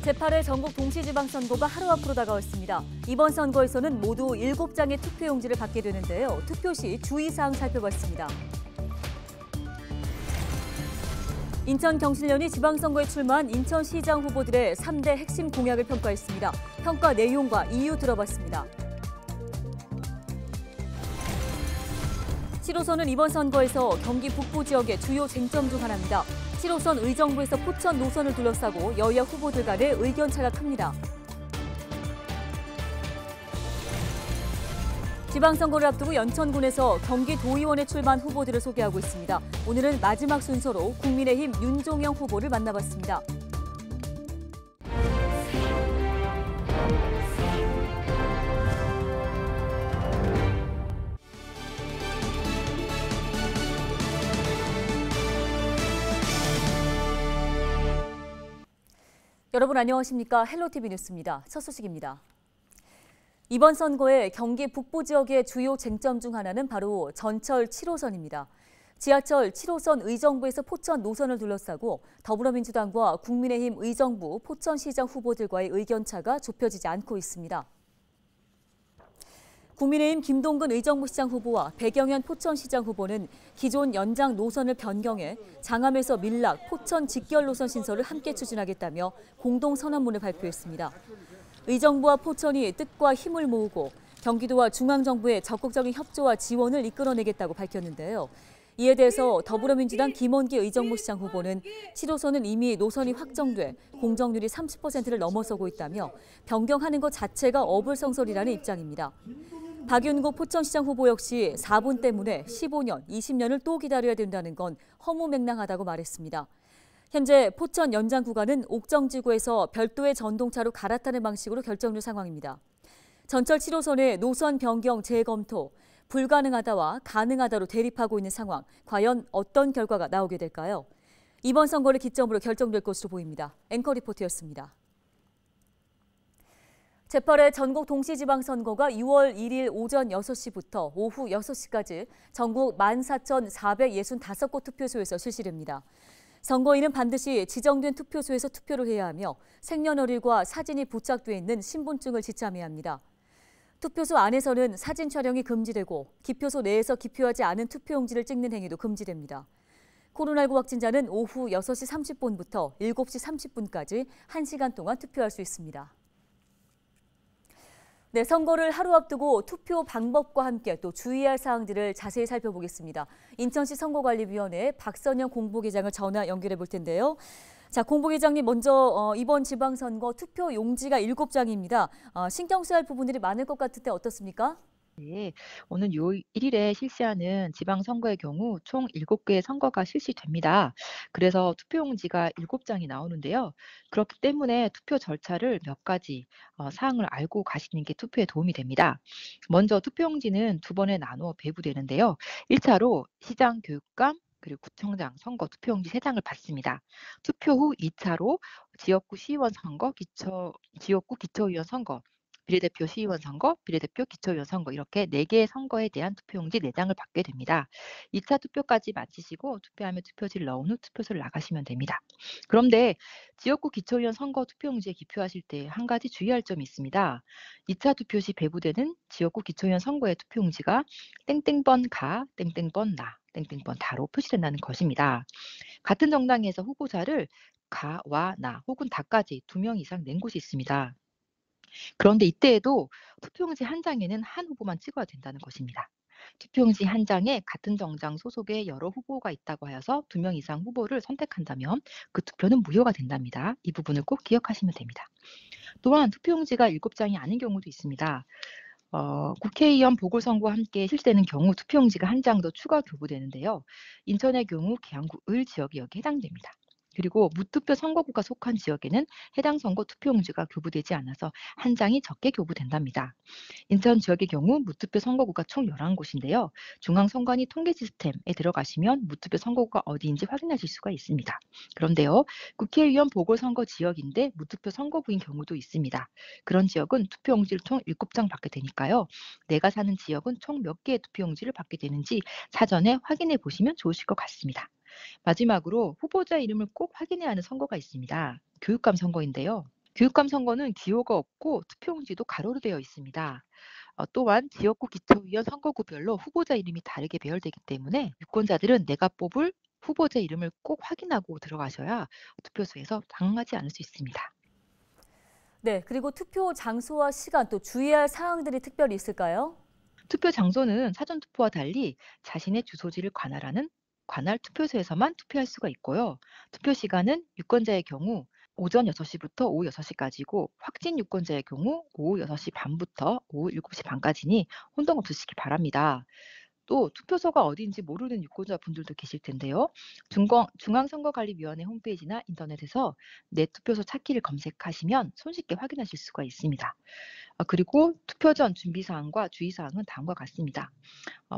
제8회 전국 동시지방선거가 하루 앞으로 다가왔습니다. 이번 선거에서는 모두 7장의 투표용지를 받게 되는데요. 투표 시 주의사항 살펴봤습니다. 인천 경실련이 지방선거에 출마한 인천시장 후보들의 3대 핵심 공약을 평가했습니다. 평가 내용과 이유 들어봤습니다. 7호선은 이번 선거에서 경기 북부 지역의 주요 쟁점 중 하나입니다. 7호선 의정부에서 포천 노선을 둘러싸고 여야 후보들 간의 의견차가 큽니다. 지방선거를 앞두고 연천군에서 경기도의원에 출마한 후보들을 소개하고 있습니다. 오늘은 마지막 순서로 국민의힘 윤종영 후보를 만나봤습니다. 여러분 안녕하십니까? 헬로티비 뉴스입니다. 첫 소식입니다. 이번 선거의 경기 북부 지역의 주요 쟁점 중 하나는 바로 전철 7호선입니다. 지하철 7호선 의정부에서 포천 노선을 둘러싸고 더불어민주당과 국민의힘 의정부 포천시장 후보들과의 의견차가 좁혀지지 않고 있습니다. 국민의힘 김동근 의정부시장 후보와 배경현 포천시장 후보는 기존 연장 노선을 변경해 장암에서 밀락, 포천 직결 노선 신설을 함께 추진하겠다며 공동 선언문을 발표했습니다. 의정부와 포천이 뜻과 힘을 모으고 경기도와 중앙정부의 적극적인 협조와 지원을 이끌어내겠다고 밝혔는데요. 이에 대해서 더불어민주당 김원기 의정부시장 후보는 7호선은 이미 노선이 확정돼 공정률이 30%를 넘어서고 있다며 변경하는 것 자체가 어불성설이라는 입장입니다. 박윤국 포천시장 후보 역시 4분 때문에 15년, 20년을 또 기다려야 된다는 건 허무맹랑하다고 말했습니다. 현재 포천 연장 구간은 옥정지구에서 별도의 전동차로 갈아타는 방식으로 결정된 상황입니다. 전철 7호선의 노선 변경 재검토, 불가능하다와 가능하다로 대립하고 있는 상황, 과연 어떤 결과가 나오게 될까요? 이번 선거를 기점으로 결정될 것으로 보입니다. 앵커 리포트였습니다. 제8회 전국 동시지방선거가 6월 1일 오전 6시부터 오후 6시까지 전국 14,465곳 투표소에서 실시됩니다. 선거인은 반드시 지정된 투표소에서 투표를 해야 하며 생년월일과 사진이 부착돼 있는 신분증을 지참해야 합니다. 투표소 안에서는 사진 촬영이 금지되고 기표소 내에서 기표하지 않은 투표용지를 찍는 행위도 금지됩니다. 코로나19 확진자는 오후 6시 30분부터 7시 30분까지 1시간 동안 투표할 수 있습니다. 네, 선거를 하루 앞두고 투표 방법과 함께 또 주의할 사항들을 자세히 살펴보겠습니다. 인천시 선거관리위원회 박선영 공보기장을 전화 연결해 볼 텐데요. 자, 공보기장님 먼저 이번 지방선거 투표 용지가 7장입니다. 신경 써야 할 부분들이 많을 것 같은데 어떻습니까? 네, 오는 1일에 실시하는 지방선거의 경우 총 7개의 선거가 실시됩니다. 그래서 투표용지가 7장이 나오는데요. 그렇기 때문에 투표 절차를 몇 가지 사항을 알고 가시는 게 투표에 도움이 됩니다. 먼저 투표용지는 2번에 나누어 배부되는데요. 1차로 시장 교육감, 그리고 구청장 선거 투표용지 3장을 받습니다. 투표 후 2차로 지역구 시의원 선거, 지역구 기초의원 선거, 비례대표 시의원 선거, 비례대표 기초의원 선거 이렇게 4개의 선거에 대한 투표용지 4장을 받게 됩니다. 2차 투표까지 마치시고 투표하면 투표지를 넣은 후 투표소를 나가시면 됩니다. 그런데 지역구 기초의원 선거 투표용지에 기표하실 때 한 가지 주의할 점이 있습니다. 2차 투표 시 배부되는 지역구 기초의원 선거의 투표용지가 땡땡번 가, 땡땡번 나, 땡땡번 다로 표시된다는 것입니다. 같은 정당에서 후보자를 가와 나 혹은 다까지 2명 이상 낸 곳이 있습니다. 그런데 이때에도 투표용지 한 장에는 한 후보만 찍어야 된다는 것입니다. 투표용지 한 장에 같은 정당 소속의 여러 후보가 있다고 하여서 2명 이상 후보를 선택한다면 그 투표는 무효가 된답니다. 이 부분을 꼭 기억하시면 됩니다. 또한 투표용지가 7장이 아닌 경우도 있습니다. 국회의원 보궐선거와 함께 실시되는 경우 투표용지가 한 장 더 추가 교부되는데요. 인천의 경우 계양구 을 지역이 여기에 해당됩니다. 그리고 무투표 선거구가 속한 지역에는 해당 선거 투표용지가 교부되지 않아서 한 장이 적게 교부된답니다. 인천 지역의 경우 무투표 선거구가 총 11곳인데요. 중앙선관위 통계 시스템에 들어가시면 무투표 선거구가 어디인지 확인하실 수가 있습니다. 그런데요, 국회의원 보궐선거 지역인데 무투표 선거구인 경우도 있습니다. 그런 지역은 투표용지를 총 7장 받게 되니까요. 내가 사는 지역은 총 몇 개의 투표용지를 받게 되는지 사전에 확인해 보시면 좋으실 것 같습니다. 마지막으로 후보자 이름을 꼭 확인해야 하는 선거가 있습니다. 교육감 선거인데요. 교육감 선거는 기호가 없고 투표용지도 가로로 되어 있습니다. 또한 지역구 기초의원 선거구별로 후보자 이름이 다르게 배열되기 때문에 유권자들은 내가 뽑을 후보자 이름을 꼭 확인하고 들어가셔야 투표소에서 당황하지 않을 수 있습니다. 네, 그리고 투표 장소와 시간 또 주의할 사항들이 특별히 있을까요? 투표 장소는 사전 투표와 달리 자신의 주소지를 관할하는 관할 투표소에서만 투표할 수가 있고요. 투표 시간은 유권자의 경우 오전 6시부터 오후 6시까지고 확진 유권자의 경우 오후 6시 반부터 오후 7시 반까지니 혼동 없으시기 바랍니다. 또 투표소가 어디인지 모르는 유권자분들도 계실 텐데요. 중앙선거관리위원회 홈페이지나 인터넷에서 내 투표소 찾기를 검색하시면 손쉽게 확인하실 수가 있습니다. 그리고 투표 전 준비사항과 주의사항은 다음과 같습니다.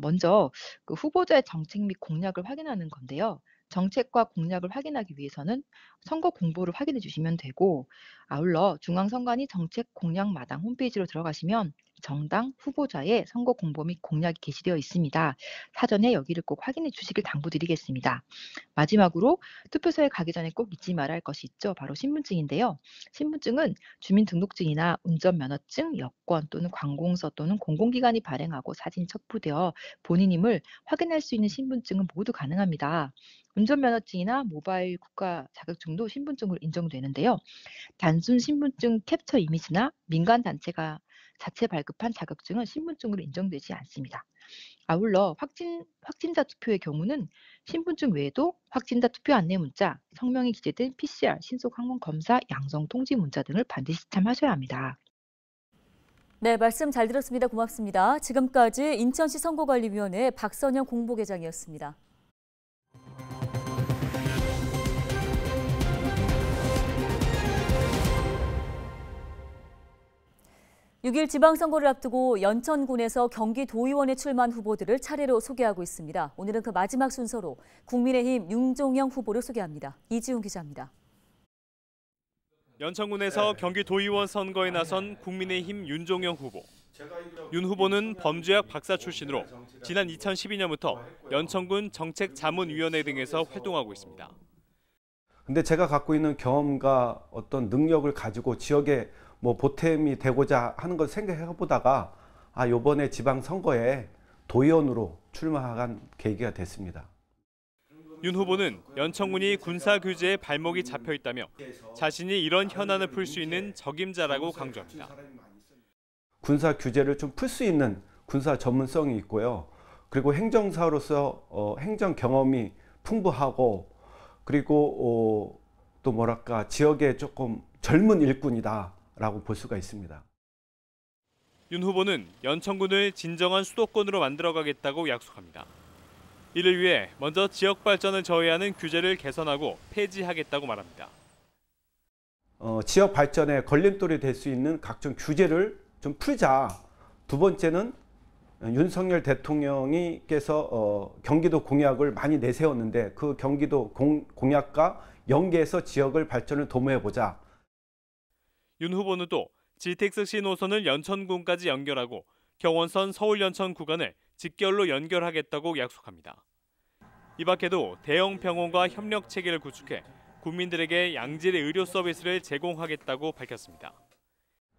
먼저 그 후보자의 정책 및 공약을 확인하는 건데요. 정책과 공약을 확인하기 위해서는 선거 공보를 확인해 주시면 되고, 아울러 중앙선관위 정책 공약 마당 홈페이지로 들어가시면 정당 후보자의 선거 공보 및 공약이 게시되어 있습니다. 사전에 여기를 꼭 확인해 주시길 당부드리겠습니다. 마지막으로 투표소에 가기 전에 꼭 잊지 말아야 할 것이 있죠. 바로 신분증인데요. 신분증은 주민등록증이나 운전면허증, 여권 또는 관공서 또는 공공기관이 발행하고 사진이 첩부되어 본인임을 확인할 수 있는 신분증은 모두 가능합니다. 운전면허증이나 모바일 국가 자격증도 신분증으로 인정되는데요. 단순 신분증 캡처 이미지나 민간 단체가 자체 발급한 자격증은 신분증으로 인정되지 않습니다. 아울러 확진자 투표의 경우는 신분증 외에도 확진자 투표 안내 문자, 성명이 기재된 PCR, 신속 항원 검사, 양성 통지 문자 등을 반드시 참하셔야 합니다. 네, 말씀 잘 들었습니다. 고맙습니다. 지금까지 인천시 선거관리위원회 박선영 공보계장이었습니다. 6일 지방선거를 앞두고 연천군에서 경기도의원에 출마한 후보들을 차례로 소개하고 있습니다. 오늘은 그 마지막 순서로 국민의힘 윤종영 후보를 소개합니다. 이지훈 기자입니다. 연천군에서 경기도의원 선거에 나선 국민의힘 윤종영 후보. 윤 후보는 범죄학 박사 출신으로 지난 2012년부터 연천군 정책자문위원회 등에서 활동하고 있습니다. 근데 제가 갖고 있는 경험과 어떤 능력을 가지고 지역에 보탬이 되고자 하는 걸 생각해 보다가 이번에 지방선거에 도의원으로 출마한 계기가 됐습니다. 윤 후보는 연천군이 군사 규제에 발목이 잡혀 있다며 자신이 이런 현안을 풀 수 있는 적임자라고 강조합니다. 군사 규제를 좀 풀 수 있는 군사 전문성이 있고요. 그리고 행정사로서 행정 경험이 풍부하고 그리고 또 지역에 조금 젊은 일꾼이다라고 볼 수가 있습니다. 윤 후보는 연천군을 진정한 수도권으로 만들어가겠다고 약속합니다. 이를 위해 먼저 지역 발전을 저해하는 규제를 개선하고 폐지하겠다고 말합니다. 지역 발전에 걸림돌이 될 수 있는 각종 규제를 좀 풀자. 두 번째는 윤석열 대통령께서 경기도 공약을 많이 내세웠는데 그 경기도 공약과 연계해서 지역을 발전을 도모해보자. 윤 후보는 또 GTX-C 노선을 연천군까지 연결하고 경원선 서울-연천 구간을 직결로 연결하겠다고 약속합니다. 이 밖에도 대형 병원과 협력 체계를 구축해 국민들에게 양질의 의료 서비스를 제공하겠다고 밝혔습니다.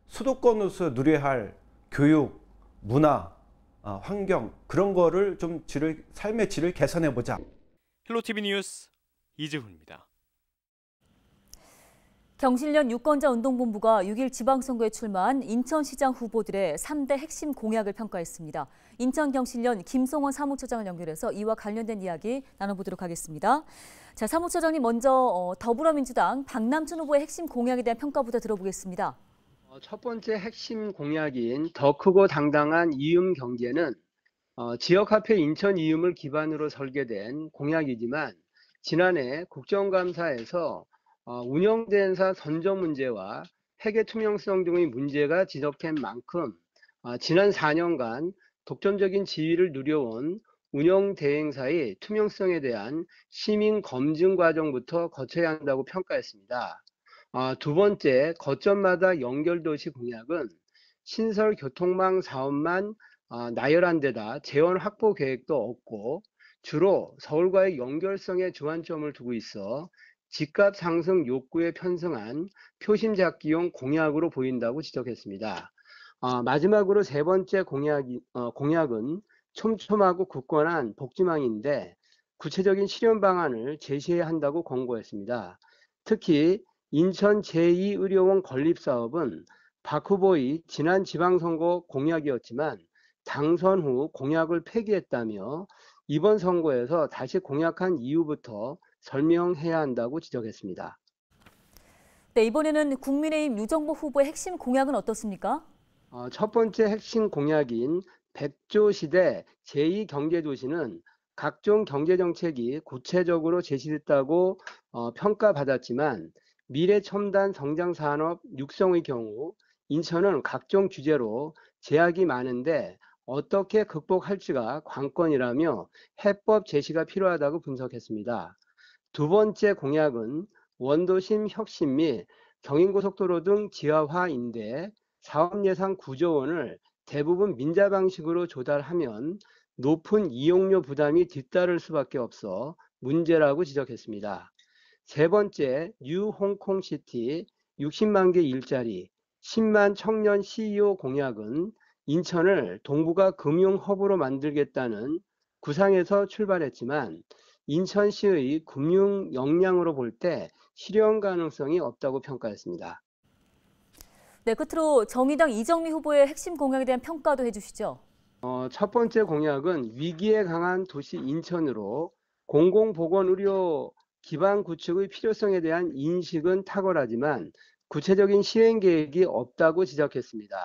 수도권으로서 누려야 할 교육, 문화, 환경 그런 거를 좀 삶의 질을 개선해보자. 헬로티비 뉴스 이지훈입니다. 경실련 유권자운동본부가 6일 지방선거에 출마한 인천시장 후보들의 3대 핵심 공약을 평가했습니다. 인천 경실련 김성원 사무처장을 연결해서 이와 관련된 이야기 나눠보도록 하겠습니다. 자, 사무처장님 먼저 더불어민주당 박남춘 후보의 핵심 공약에 대한 평가부터 들어보겠습니다. 첫 번째 핵심 공약인 더 크고 당당한 이음 경제는 지역화폐 인천 이음을 기반으로 설계된 공약이지만 지난해 국정감사에서 운영대행사 선정 문제와 회계 투명성 등의 문제가 지적된 만큼 지난 4년간 독점적인 지위를 누려온 운영대행사의 투명성에 대한 시민 검증 과정부터 거쳐야 한다고 평가했습니다. 두 번째, 거점마다 연결도시 공약은 신설 교통망 사업만 나열한 데다 재원 확보 계획도 없고 주로 서울과의 연결성에 주안점을 두고 있어 집값 상승 욕구에 편승한 표심 잡기용 공약으로 보인다고 지적했습니다. 마지막으로 세 번째 공약은 촘촘하고 굳건한 복지망인데 구체적인 실현 방안을 제시해야 한다고 권고했습니다. 특히 인천 제2의료원 건립사업은 박 후보의 지난 지방선거 공약이었지만 당선 후 공약을 폐기했다며 이번 선거에서 다시 공약한 이유부터 설명해야 한다고 지적했습니다. 네, 이번에는 국민의힘 유정복 후보의 핵심 공약은 어떻습니까? 첫 번째 핵심 공약인 100조 시대 제2경제도시는 각종 경제정책이 구체적으로 제시됐다고 평가받았지만 미래첨단 성장산업 육성의 경우 인천은 각종 규제로 제약이 많은데 어떻게 극복할지가 관건이라며 해법 제시가 필요하다고 분석했습니다. 두 번째 공약은 원도심 혁신 및 경인고속도로 등 지하화인데 사업 예산 9조 원을 대부분 민자 방식으로 조달하면 높은 이용료 부담이 뒤따를 수밖에 없어 문제라고 지적했습니다. 세 번째, 뉴 홍콩시티 60만 개 일자리, 10만 청년 CEO 공약은 인천을 동북아 금융 허브로 만들겠다는 구상에서 출발했지만 인천시의 금융 역량으로 볼 때 실현 가능성이 없다고 평가했습니다. 네, 끝으로 정의당 이정미 후보의 핵심 공약에 대한 평가도 해주시죠. 첫 번째 공약은 위기에 강한 도시 인천으로 공공보건의료 기반 구축의 필요성에 대한 인식은 탁월하지만 구체적인 시행 계획이 없다고 지적했습니다.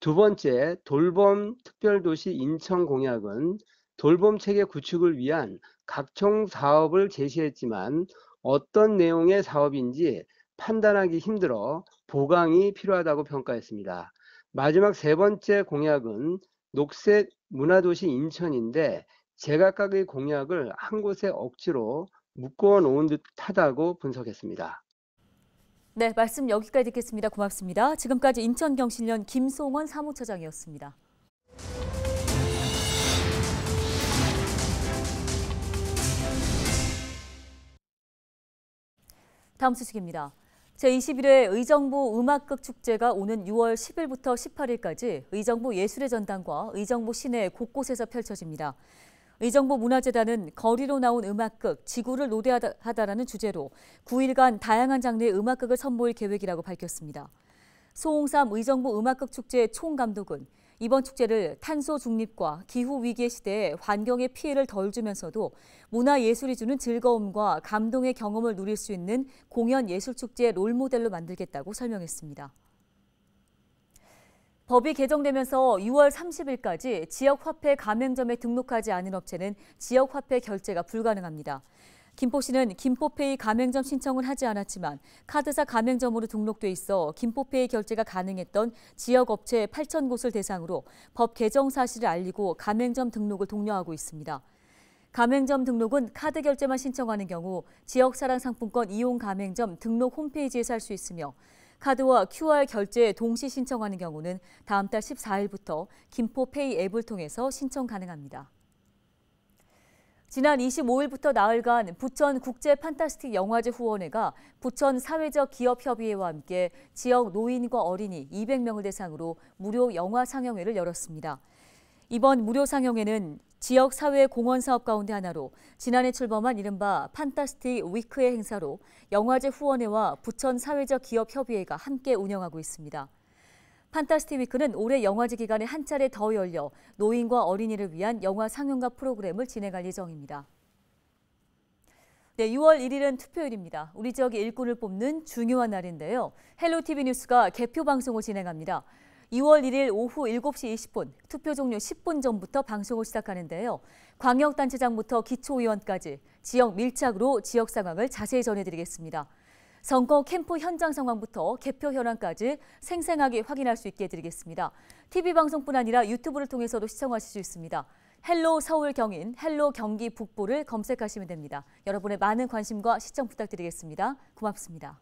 두 번째, 돌봄 특별도시 인천 공약은 돌봄 체계 구축을 위한 각종 사업을 제시했지만 어떤 내용의 사업인지 판단하기 힘들어 보강이 필요하다고 평가했습니다. 마지막 세 번째 공약은 녹색 문화도시 인천인데 제각각의 공약을 한 곳에 억지로 묶어 놓은 듯하다고 분석했습니다. 네, 말씀 여기까지 듣겠습니다. 고맙습니다. 지금까지 인천경실련 김송원 사무처장이었습니다. 다음 소식입니다. 제21회 의정부 음악극 축제가 오는 6월 10일부터 18일까지 의정부 예술의 전당과 의정부 시내 곳곳에서 펼쳐집니다. 의정부 문화재단은 거리로 나온 음악극 지구를 노래하다라는 주제로 9일간 다양한 장르의 음악극을 선보일 계획이라고 밝혔습니다. 소홍삼 의정부 음악극 축제 총감독은 이번 축제를 탄소 중립과 기후 위기의 시대에 환경에 피해를 덜 주면서도 문화예술이 주는 즐거움과 감동의 경험을 누릴 수 있는 공연예술축제의 롤모델로 만들겠다고 설명했습니다. 법이 개정되면서 6월 30일까지 지역화폐 가맹점에 등록하지 않은 업체는 지역화폐 결제가 불가능합니다. 김포시는 김포페이 가맹점 신청을 하지 않았지만 카드사 가맹점으로 등록돼 있어 김포페이 결제가 가능했던 지역업체 8,000곳을 대상으로 법 개정 사실을 알리고 가맹점 등록을 독려하고 있습니다. 가맹점 등록은 카드 결제만 신청하는 경우 지역사랑상품권 이용 가맹점 등록 홈페이지에서 할 수 있으며 카드와 QR 결제 동시 신청하는 경우는 다음 달 14일부터 김포페이 앱을 통해서 신청 가능합니다. 지난 25일부터 나흘간 부천 국제 판타스틱 영화제 후원회가 부천 사회적 기업 협의회와 함께 지역 노인과 어린이 200명을 대상으로 무료 영화 상영회를 열었습니다. 이번 무료 상영회는 지역 사회 공헌 사업 가운데 하나로 지난해 출범한 이른바 판타스틱 위크의 행사로 영화제 후원회와 부천 사회적 기업 협의회가 함께 운영하고 있습니다. 판타스틱 위크는 올해 영화제 기간에 한 차례 더 열려 노인과 어린이를 위한 영화 상영가 프로그램을 진행할 예정입니다. 네, 6월 1일은 투표일입니다. 우리 지역의 일꾼을 뽑는 중요한 날인데요. 헬로티비 뉴스가 개표 방송을 진행합니다. 2월 1일 오후 7시 20분, 투표 종료 10분 전부터 방송을 시작하는데요. 광역단체장부터 기초의원까지 지역 밀착으로 지역 상황을 자세히 전해드리겠습니다. 선거 캠프 현장 상황부터 개표 현황까지 생생하게 확인할 수 있게 해드리겠습니다. TV방송뿐 아니라 유튜브를 통해서도 시청하실 수 있습니다. 헬로 서울 경인, 헬로 경기 북부를 검색하시면 됩니다. 여러분의 많은 관심과 시청 부탁드리겠습니다. 고맙습니다.